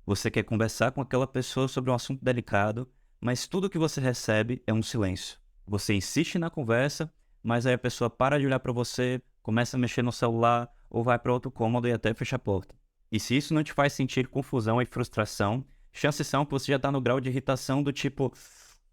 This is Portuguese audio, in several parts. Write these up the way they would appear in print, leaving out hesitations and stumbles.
Você quer conversar com aquela pessoa sobre um assunto delicado, mas tudo que você recebe é um silêncio. Você insiste na conversa, mas aí a pessoa para de olhar para você, começa a mexer no celular ou vai para outro cômodo e até fecha a porta. E se isso não te faz sentir confusão e frustração, chances são que você já está no grau de irritação do tipo: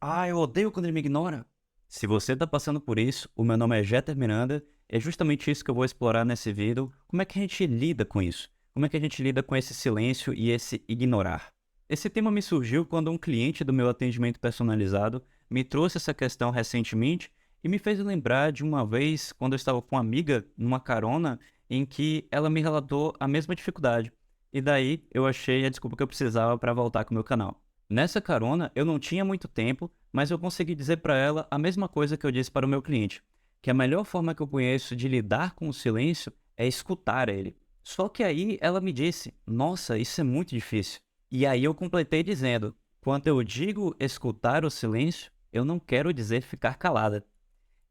"Ah, eu odeio quando ele me ignora." Se você está passando por isso, o meu nome é Jeter Miranda, é justamente isso que eu vou explorar nesse vídeo. Como é que a gente lida com isso? Como é que a gente lida com esse silêncio e esse ignorar? Esse tema me surgiu quando um cliente do meu atendimento personalizado me trouxe essa questão recentemente e me fez lembrar de uma vez quando eu estava com uma amiga numa carona em que ela me relatou a mesma dificuldade. E daí eu achei a desculpa que eu precisava para voltar com o meu canal. Nessa carona eu não tinha muito tempo, mas eu consegui dizer para ela a mesma coisa que eu disse para o meu cliente, que a melhor forma que eu conheço de lidar com o silêncio é escutar ele. Só que aí ela me disse: "Nossa, isso é muito difícil." E aí eu completei dizendo: "Quando eu digo escutar o silêncio, eu não quero dizer ficar calada."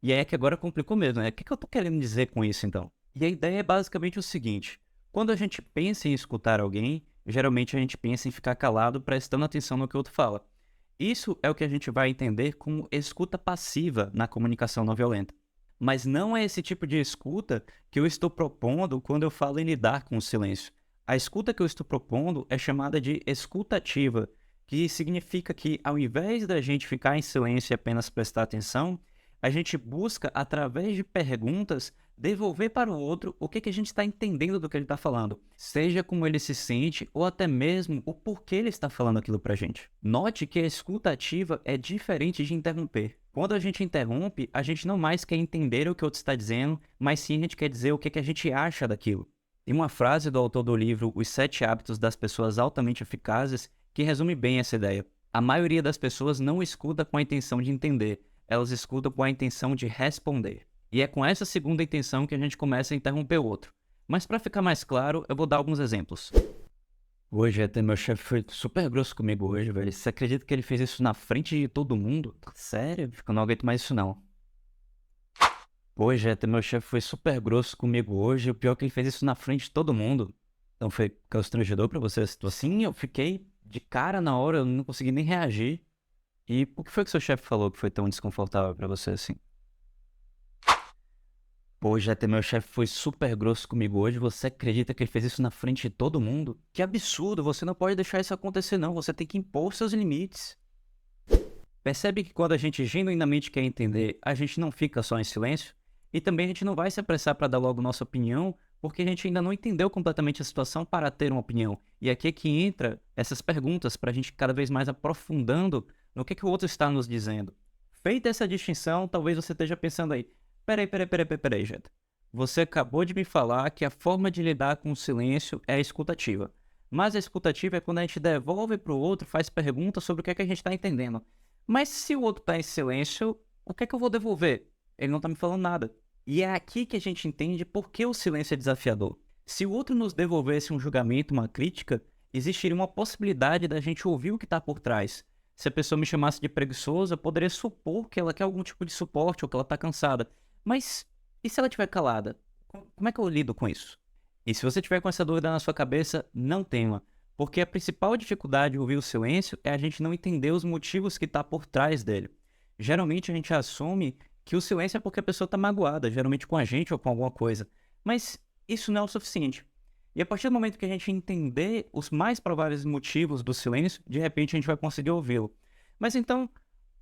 E aí é que agora complicou mesmo, né? O que eu tô querendo dizer com isso então? E a ideia é basicamente o seguinte: quando a gente pensa em escutar alguém, geralmente a gente pensa em ficar calado prestando atenção no que o outro fala. Isso é o que a gente vai entender como escuta passiva na comunicação não violenta. Mas não é esse tipo de escuta que eu estou propondo quando eu falo em lidar com o silêncio. A escuta que eu estou propondo é chamada de escuta ativa, que significa que ao invés da gente ficar em silêncio e apenas prestar atenção, a gente busca, através de perguntas, devolver para o outro o que a gente está entendendo do que ele está falando, seja como ele se sente ou até mesmo o porquê ele está falando aquilo para a gente. Note que a escuta ativa é diferente de interromper. Quando a gente interrompe, a gente não mais quer entender o que o outro está dizendo, mas sim a gente quer dizer o que a gente acha daquilo. Tem uma frase do autor do livro Os Sete Hábitos das Pessoas Altamente Eficazes que resume bem essa ideia. A maioria das pessoas não escuta com a intenção de entender, elas escutam com a intenção de responder. E é com essa segunda intenção que a gente começa a interromper o outro. Mas para ficar mais claro, eu vou dar alguns exemplos. Hoje até meu chefe foi super grosso comigo hoje, velho. Você acredita que ele fez isso na frente de todo mundo? Sério? Eu não aguento mais isso não. Hoje até meu chefe foi super grosso comigo hoje. O pior é que ele fez isso na frente de todo mundo. Então foi constrangedor pra você a situação? Sim, eu fiquei de cara na hora, eu não consegui nem reagir. E por que foi que seu chefe falou que foi tão desconfortável pra você assim? Pô, até meu chefe foi super grosso comigo hoje. Você acredita que ele fez isso na frente de todo mundo? Que absurdo! Você não pode deixar isso acontecer, não. Você tem que impor seus limites. Percebe que quando a gente genuinamente quer entender, a gente não fica só em silêncio? E também a gente não vai se apressar para dar logo nossa opinião, porque a gente ainda não entendeu completamente a situação para ter uma opinião. E aqui é que entra essas perguntas para a gente cada vez mais aprofundando no que o outro está nos dizendo. Feita essa distinção, talvez você esteja pensando aí: peraí, gente. Você acabou de me falar que a forma de lidar com o silêncio é a escutativa. Mas a escutativa é quando a gente devolve para o outro, faz perguntas sobre o que a gente está entendendo. Mas se o outro está em silêncio, o que é que eu vou devolver? Ele não está me falando nada. E é aqui que a gente entende por que o silêncio é desafiador. Se o outro nos devolvesse um julgamento, uma crítica, existiria uma possibilidade da gente ouvir o que está por trás. Se a pessoa me chamasse de preguiçoso, eu poderia supor que ela quer algum tipo de suporte ou que ela está cansada. Mas e se ela estiver calada? Como é que eu lido com isso? E se você tiver com essa dúvida na sua cabeça, não tema, porque a principal dificuldade de ouvir o silêncio é a gente não entender os motivos que está por trás dele. Geralmente a gente assume que o silêncio é porque a pessoa está magoada, geralmente com a gente ou com alguma coisa, mas isso não é o suficiente. E a partir do momento que a gente entender os mais prováveis motivos do silêncio, de repente a gente vai conseguir ouvi-lo. Mas então,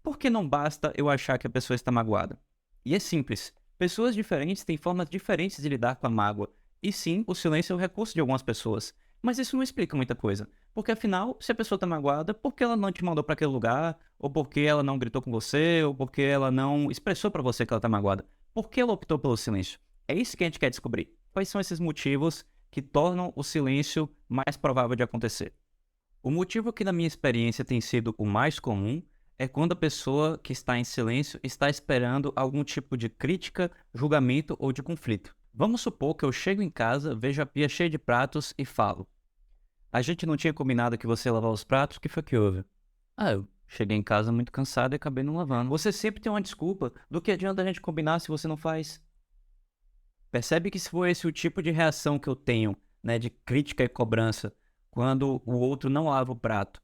por que não basta eu achar que a pessoa está magoada? E é simples. Pessoas diferentes têm formas diferentes de lidar com a mágoa. E sim, o silêncio é o recurso de algumas pessoas. Mas isso não explica muita coisa. Porque afinal, se a pessoa está magoada, por que ela não te mandou para aquele lugar? Ou porque ela não gritou com você? Ou porque ela não expressou para você que ela está magoada? Por que ela optou pelo silêncio? É isso que a gente quer descobrir. Quais são esses motivos que tornam o silêncio mais provável de acontecer? O motivo que na minha experiência tem sido o mais comum é quando a pessoa que está em silêncio está esperando algum tipo de crítica, julgamento ou de conflito. Vamos supor que eu chego em casa, vejo a pia cheia de pratos e falo: "A gente não tinha combinado que você ia lavar os pratos? O que foi que houve?" "Ah, eu cheguei em casa muito cansado e acabei não lavando." Você sempre tem uma desculpa. Do que adianta a gente combinar se você não faz? Percebe que se for esse o tipo de reação que eu tenho, né, de crítica e cobrança, quando o outro não lava o prato.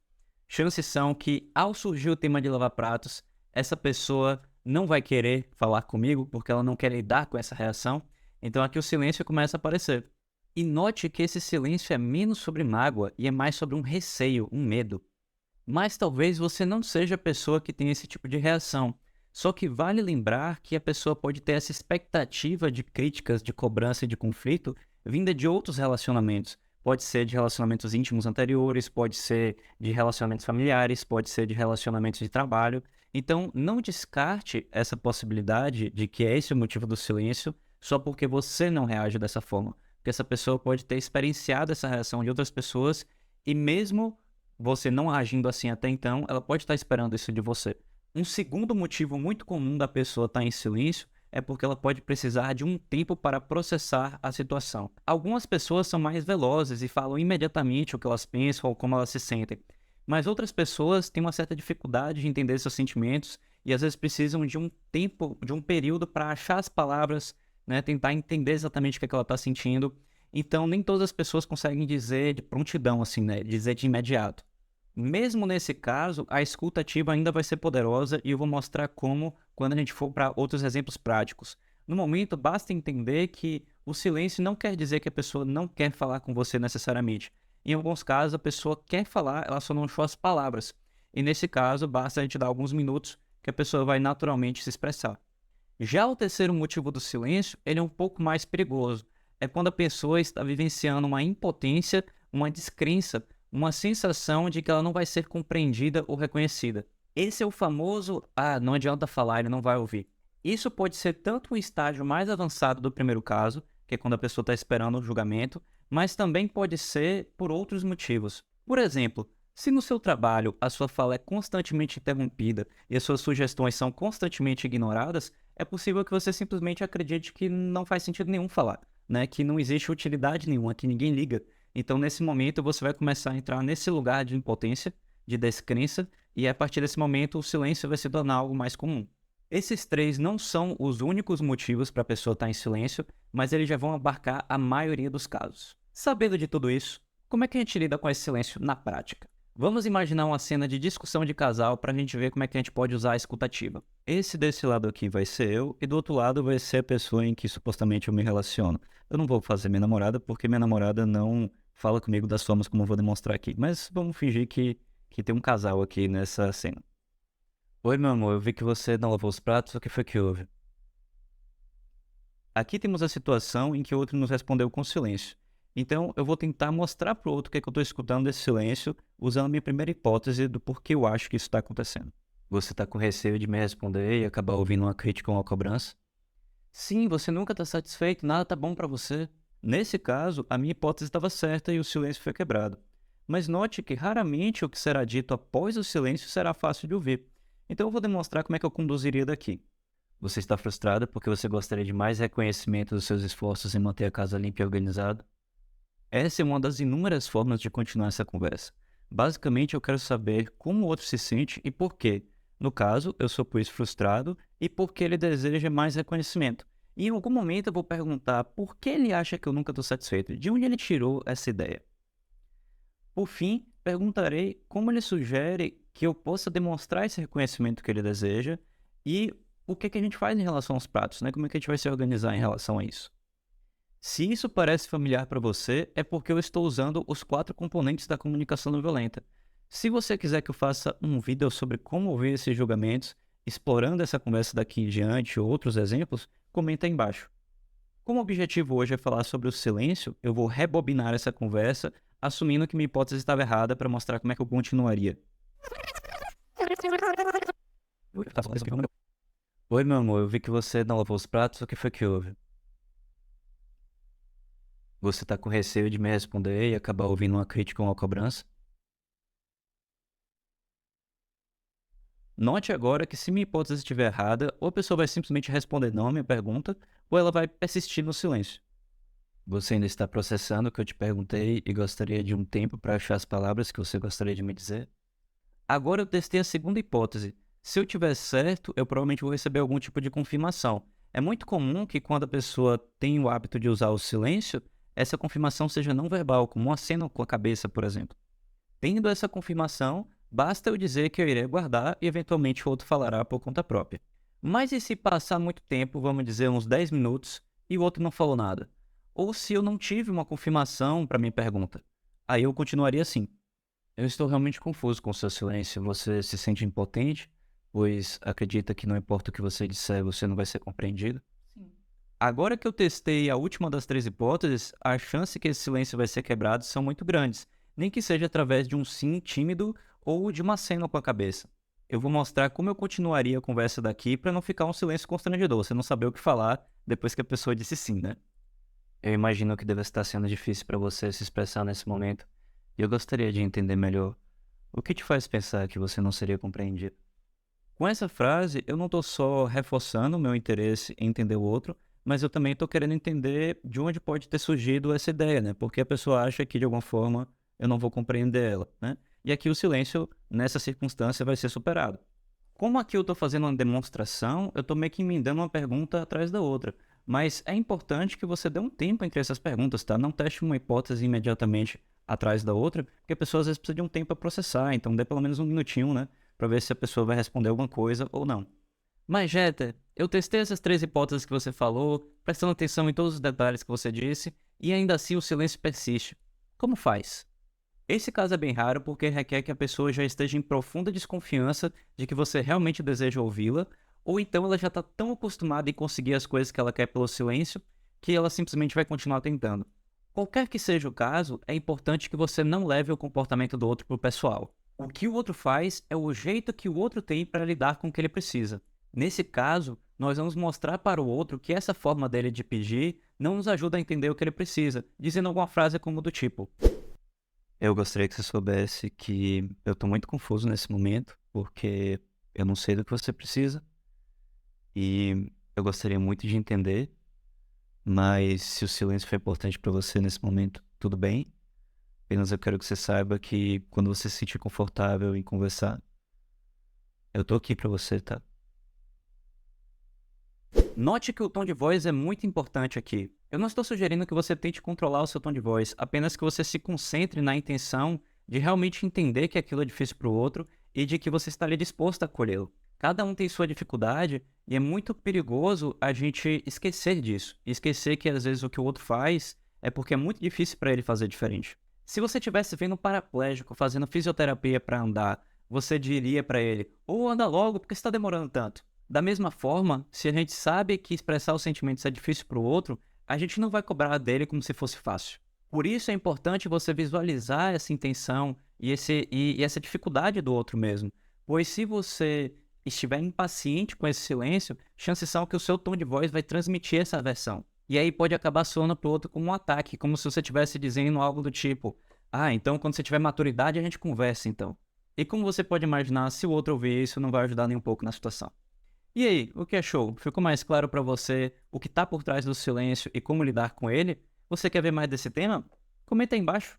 Chances são que, ao surgir o tema de lavar pratos, essa pessoa não vai querer falar comigo porque ela não quer lidar com essa reação. Então aqui o silêncio começa a aparecer. E note que esse silêncio é menos sobre mágoa e é mais sobre um receio, um medo. Mas talvez você não seja a pessoa que tem esse tipo de reação. Só que vale lembrar que a pessoa pode ter essa expectativa de críticas, de cobrança e de conflito vinda de outros relacionamentos. Pode ser de relacionamentos íntimos anteriores, pode ser de relacionamentos familiares, pode ser de relacionamentos de trabalho. Então, não descarte essa possibilidade de que é esse o motivo do silêncio só porque você não reage dessa forma. Porque essa pessoa pode ter experienciado essa reação de outras pessoas e mesmo você não agindo assim até então, ela pode estar esperando isso de você. Um segundo motivo muito comum da pessoa estar em silêncio é porque ela pode precisar de um tempo para processar a situação. Algumas pessoas são mais velozes e falam imediatamente o que elas pensam ou como elas se sentem, mas outras pessoas têm uma certa dificuldade de entender seus sentimentos e às vezes precisam de um tempo, de um período para achar as palavras, né, tentar entender exatamente o que é que ela está sentindo. Então, nem todas as pessoas conseguem dizer de prontidão, assim, né, dizer de imediato. Mesmo nesse caso, a escuta ativa ainda vai ser poderosa e eu vou mostrar como quando a gente for para outros exemplos práticos. No momento, basta entender que o silêncio não quer dizer que a pessoa não quer falar com você necessariamente. Em alguns casos, a pessoa quer falar, ela só não achou as palavras. E nesse caso, basta a gente dar alguns minutos que a pessoa vai naturalmente se expressar. Já o terceiro motivo do silêncio, ele é um pouco mais perigoso. É quando a pessoa está vivenciando uma impotência, uma descrença, uma sensação de que ela não vai ser compreendida ou reconhecida. Esse é o famoso, não adianta falar, ele não vai ouvir. Isso pode ser tanto um estágio mais avançado do primeiro caso, que é quando a pessoa está esperando o julgamento, mas também pode ser por outros motivos. Por exemplo, se no seu trabalho a sua fala é constantemente interrompida e as suas sugestões são constantemente ignoradas, é possível que você simplesmente acredite que não faz sentido nenhum falar, né? Que não existe utilidade nenhuma, que ninguém liga. Então, nesse momento, você vai começar a entrar nesse lugar de impotência, de descrença, e a partir desse momento o silêncio vai se tornar algo mais comum. Esses três não são os únicos motivos para a pessoa estar em silêncio, mas eles já vão abarcar a maioria dos casos. Sabendo de tudo isso, como é que a gente lida com esse silêncio na prática? Vamos imaginar uma cena de discussão de casal para a gente ver como é que a gente pode usar a escutativa. Esse desse lado aqui vai ser eu e do outro lado vai ser a pessoa em que supostamente eu me relaciono. Eu não vou fazer minha namorada porque minha namorada não fala comigo das formas como eu vou demonstrar aqui. Mas vamos fingir que tem um casal aqui nessa cena. Oi, meu amor, eu vi que você não lavou os pratos, o que foi que houve? Aqui temos a situação em que o outro nos respondeu com silêncio. Então, eu vou tentar mostrar para o outro o que é que eu estou escutando desse silêncio, usando a minha primeira hipótese do porquê eu acho que isso está acontecendo. Você está com receio de me responder e acabar ouvindo uma crítica ou uma cobrança? Sim, você nunca está satisfeito, nada está bom para você. Nesse caso, a minha hipótese estava certa e o silêncio foi quebrado. Mas note que raramente o que será dito após o silêncio será fácil de ouvir. Então eu vou demonstrar como é que eu conduziria daqui. Você está frustrada porque você gostaria de mais reconhecimento dos seus esforços em manter a casa limpa e organizada? Essa é uma das inúmeras formas de continuar essa conversa. Basicamente, eu quero saber como o outro se sente e por quê. No caso, eu sou por isso frustrado e porque ele deseja mais reconhecimento. E em algum momento eu vou perguntar por que ele acha que eu nunca estou satisfeito, de onde ele tirou essa ideia. Por fim, perguntarei como ele sugere que eu possa demonstrar esse reconhecimento que ele deseja e o que que a gente faz em relação aos pratos, né? Como é que a gente vai se organizar em relação a isso. Se isso parece familiar para você, é porque eu estou usando os 4 componentes da comunicação não violenta. Se você quiser que eu faça um vídeo sobre como ouvir esses julgamentos, explorando essa conversa daqui em diante ou outros exemplos, comenta aí embaixo. Como o objetivo hoje é falar sobre o silêncio, eu vou rebobinar essa conversa, assumindo que minha hipótese estava errada para mostrar como é que eu continuaria. Oi, meu amor, eu vi que você não lavou os pratos, o que foi que houve? Você está com receio de me responder e acabar ouvindo uma crítica ou uma cobrança? Note agora que se minha hipótese estiver errada, ou a pessoa vai simplesmente responder não à minha pergunta, ou ela vai persistir no silêncio. Você ainda está processando o que eu te perguntei e gostaria de um tempo para achar as palavras que você gostaria de me dizer? Agora eu testei a segunda hipótese. Se eu tiver certo, eu provavelmente vou receber algum tipo de confirmação. É muito comum que quando a pessoa tem o hábito de usar o silêncio, essa confirmação seja não verbal, como um aceno com a cabeça, por exemplo. Tendo essa confirmação, basta eu dizer que eu irei guardar e eventualmente o outro falará por conta própria. Mas e se passar muito tempo, vamos dizer uns 10 minutos, e o outro não falou nada? Ou se eu não tive uma confirmação para minha pergunta? Aí eu continuaria assim. Eu estou realmente confuso com o seu silêncio. Você se sente impotente, pois acredita que não importa o que você disser, você não vai ser compreendido? Sim. Agora que eu testei a última das 3 hipóteses, a chance que esse silêncio vai ser quebrado são muito grandes, nem que seja através de um sim tímido ou de uma cena com a cabeça. Eu vou mostrar como eu continuaria a conversa daqui para não ficar um silêncio constrangedor, você não saber o que falar depois que a pessoa disse sim, né? Eu imagino que deve estar sendo difícil para você se expressar nesse momento, e eu gostaria de entender melhor o que te faz pensar que você não seria compreendido. Com essa frase, eu não estou só reforçando o meu interesse em entender o outro, mas eu também estou querendo entender de onde pode ter surgido essa ideia, né? Porque a pessoa acha que de alguma forma eu não vou compreender ela, né? E aqui o silêncio, nessa circunstância, vai ser superado. Como aqui eu estou fazendo uma demonstração, eu estou meio que emendando uma pergunta atrás da outra. Mas é importante que você dê um tempo entre essas perguntas, tá? Não teste uma hipótese imediatamente atrás da outra, porque a pessoa às vezes precisa de um tempo para processar, então dê pelo menos um minutinho, né? Para ver se a pessoa vai responder alguma coisa ou não. Mas, Jeta, eu testei essas 3 hipóteses que você falou, prestando atenção em todos os detalhes que você disse, e ainda assim o silêncio persiste. Como faz? Esse caso é bem raro porque requer que a pessoa já esteja em profunda desconfiança de que você realmente deseja ouvi-la, ou então ela já está tão acostumada em conseguir as coisas que ela quer pelo silêncio que ela simplesmente vai continuar tentando. Qualquer que seja o caso, é importante que você não leve o comportamento do outro para o pessoal. O que o outro faz é o jeito que o outro tem para lidar com o que ele precisa. Nesse caso, nós vamos mostrar para o outro que essa forma dele de pedir não nos ajuda a entender o que ele precisa, dizendo alguma frase como do tipo: eu gostaria que você soubesse que eu tô muito confuso nesse momento, porque eu não sei do que você precisa e eu gostaria muito de entender, mas se o silêncio for importante pra você nesse momento, tudo bem. Apenas eu quero que você saiba que quando você se sentir confortável em conversar, eu tô aqui pra você, tá? Note que o tom de voz é muito importante aqui. Eu não estou sugerindo que você tente controlar o seu tom de voz, apenas que você se concentre na intenção de realmente entender que aquilo é difícil para o outro e de que você está ali disposto a acolhê-lo. Cada um tem sua dificuldade e é muito perigoso a gente esquecer disso. E esquecer que às vezes o que o outro faz é porque é muito difícil para ele fazer diferente. Se você estivesse vendo um paraplégico fazendo fisioterapia para andar, você diria para ele: ou anda logo porque está demorando tanto. Da mesma forma, se a gente sabe que expressar os sentimentos é difícil para o outro, a gente não vai cobrar dele como se fosse fácil. Por isso é importante você visualizar essa intenção e essa dificuldade do outro mesmo. Pois se você estiver impaciente com esse silêncio, chances são que o seu tom de voz vai transmitir essa aversão. E aí pode acabar soando para o outro como um ataque, como se você estivesse dizendo algo do tipo: ah, então quando você tiver maturidade a gente conversa então. E como você pode imaginar, se o outro ouvir isso, não vai ajudar nem um pouco na situação. E aí, o que achou? Ficou mais claro para você o que está por trás do silêncio e como lidar com ele? Você quer ver mais desse tema? Comenta aí embaixo.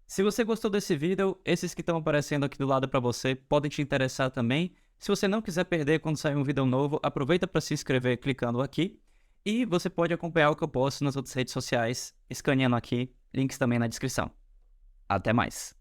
Se você gostou desse vídeo, esses que estão aparecendo aqui do lado para você podem te interessar também. Se você não quiser perder quando sair um vídeo novo, aproveita para se inscrever clicando aqui. E você pode acompanhar o que eu posto nas outras redes sociais, escaneando aqui, links também na descrição. Até mais!